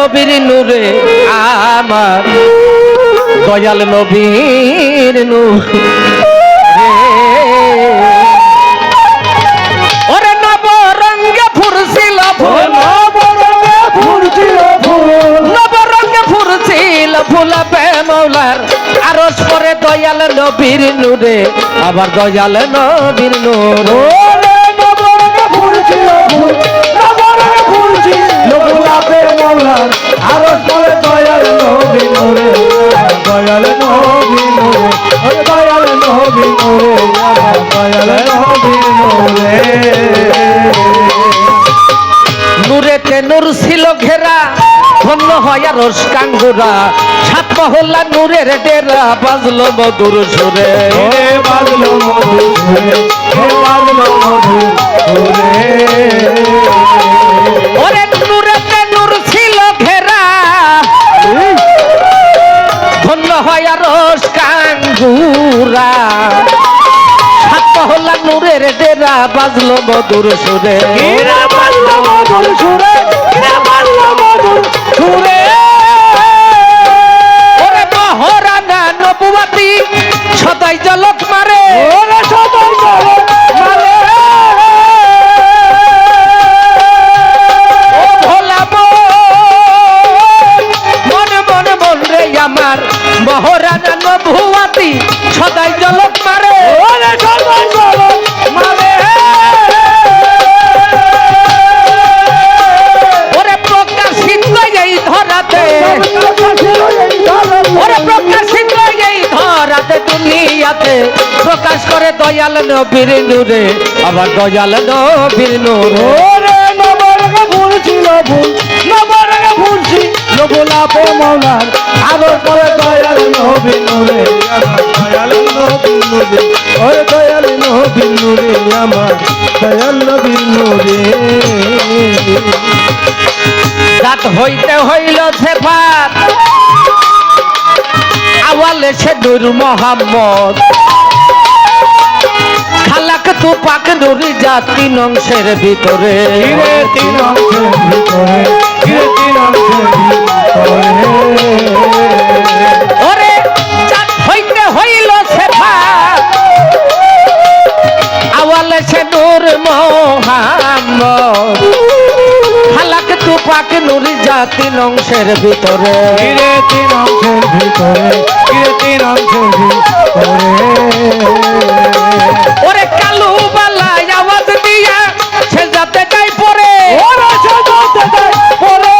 নবীর নূরে আমার দয়াল নবীর নূরে ওরে নবরঙ্গে ফুরছিল ফুল নবরঙ্গে ফুরছিল ফুল মৌলার আরশ পরে দয়াল নবীর নূরে আবার দয়াল নবীর নূর নবরঙ্গে ফুরছিল ফুল নবরঙ্গে ফুরছিল ফুল মৌলার আরশ পরে দয়াল নবীর নূরে দয়াল নবীর নূরে দয়াল নবীর নূরে দয়াল নবীর নূরে নূরেতে নূর ছিল ঘেরা ধন্য হয় আরশ কাঙ্গুরা সাত মহল্লা নূরের ডেরা বাজলো মধুর সুরে বাজলো মধুর সুরে বাজলো মধুর সুরে ওরে নূরেতে নূর ছিল ঘেরা ধন্য হয় আরশ কাঙ্গুরা সাত মহল্লা নূরের ডেরা বাজলো মধুর সুরে বাজলো মধুর সুরে বাজলো মধুর সুরে ওরে মহারানা নবুয়াতি সদাই জলক মারে ওরে সদাই জলক মারে ও ভোলা মন মন মন রে আমার মহারানা নবুয়াতি সদাই জলক মারে ওরে সদাই জলক মারে ওরে প্রকাশিত এই ধরাতে ওরে প্রকাশিত এই ধরাতে দুনিয়াতে প্রকাশ করে দয়াল নবীর নূরে আবার দয়াল নবীর নূর ওরে নবরঙ্গে ফুরছিল ফুল নবরঙ্গে ফুরছিল ফুল মৌলার আরশ পরে দয়াল নবীর নূরে দয়াল নবীর নূরে ওরে দয়াল নবীর নূরে আমার দয়াল নবীর নূরে রাত হইতে হইল সেফাত আওয়ালে সে নূর মোহাম্মদ খালাক তু পাক নুরি জাতি অংশের ভিতরে হিরে তিন অংশের ভিতরে হিরে তিন অংশের ভিতরে ওরে রাত হইতে হইল সেফাত আওয়ালে সে নূর মোহাম্মদ খালাক তু পাক নুরি জাতি অংশের ভিতরে হিরে তিন অংশের ভিতরে হিরে তিন অংশের ভিতরে ওরে কালু বালাই আওয়াজ দিয়া সে যাতে যাই পরে ওরে সে যাতে যাই পরে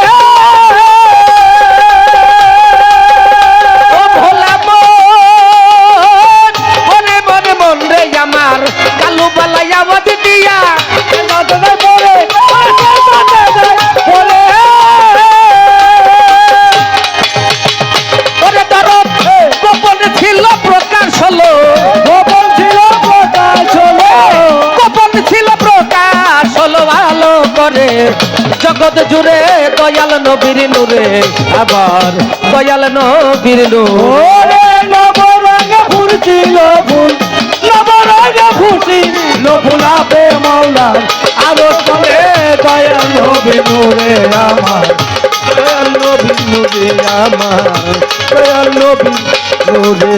ও ভোলা মনে মনে মন রে আমার কালু বালাই আওয়াজ দিয়া সে যাতে যাই পরে সে যাতে যাই পরে ওরে দরদ গোপন ছিল প্রকাশ হলো গোপন ছিল প্রকাশ হলো গোপন ছিল প্রকাশ হলো ভালো করে জগৎ জুড়ে দয়াল নবীর নূরে আবার দয়াল নবীর নূর ওরে নবরঙ্গে ফুরছিল ফুল নবরঙ্গে ফুরছিল ফুল মৌলার আরশ পরে দয়াল নবীর নূরে আমার দয়াল নবীর নূরে আমার দয়াল নবীর নূরে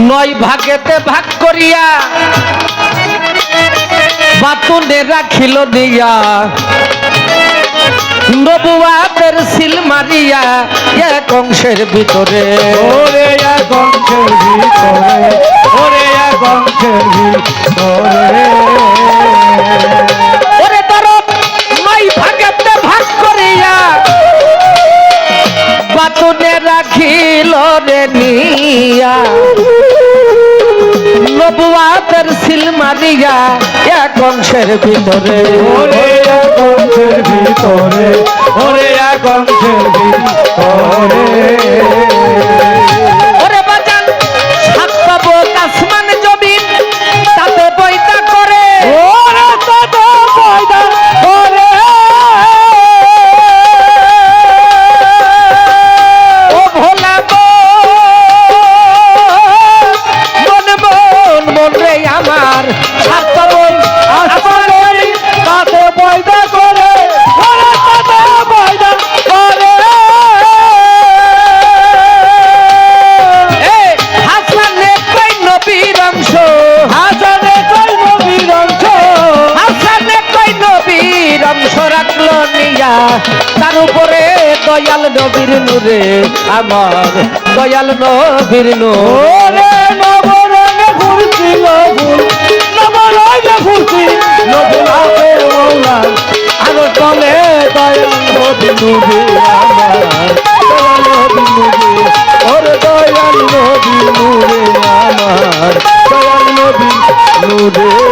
নয় ভাগেতে ভাগ করিয়া বাতুনে রাখিল দিয়া নবুয়াদের সিল মারিয়া এক অংশের ভিতরে ওরে এক অংশের ভিতরে ওরে এক অংশের ভিতরে ওরে দরদ নয় ভাগেতে ভাগ করিয়া বাতুনে রাখিল রে নিয়া নবুয়াদের সিল মারিয়া এক অংশের ভিতরে ওরে এক অংশের ভিতরে ওরে এক অংশের ভিতরে ওরে বাজান সাত পাবো আসমান জমিন তাতে বইতা করে ওরে তাতে পয়দা করে ও ভোলা মন মন মন রে আমার সাত পাবো আসমান তাতে পয়দা মাটির অংশ রাখলো নিয়া তার উপরে দয়াল নবীর নূরে আমার দয়াল নবীর নূর ওরে নবরঙে ফুলছিল ফুল নবরঙে ফুলছি নবুলাপে মৌলার আর তলে দয়াল নবী নূরে আমার দয়াল নবী নূরে ওরে দয়াল নবী নূরে আমার দয়াল নবী নূরে